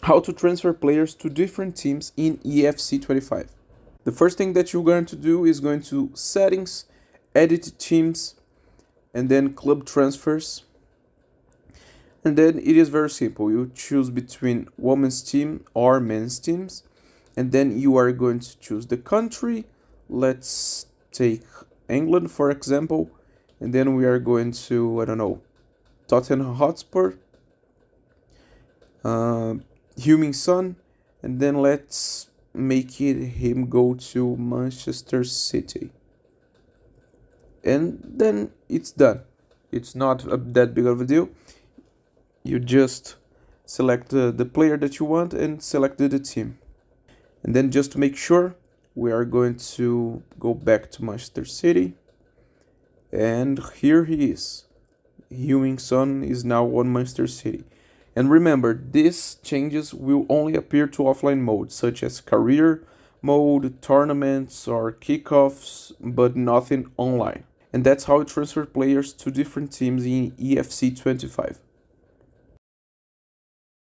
how to transfer players to different teams in EFC 25. The first thing that you're going to do is going to settings, edit teams, and then club transfers. And then it is very simple. You choose between women's team or men's teams, and then you are going to choose the country. Let's take England for example, and then we are going to, I don't know, Tottenham Hotspur, uh, Heung-min Son, and then let's make him go to Manchester City. And then it's done. It's not that big of a deal. You just select the player that you want and select the team. And then just to make sure, we are going to go back to Manchester City. And here he is. Heung-min Son is now on Manchester City. And remember, these changes will only appear to offline mode, such as career mode, tournaments, or kickoffs, but nothing online. And that's how you transfer players to different teams in EFC 25.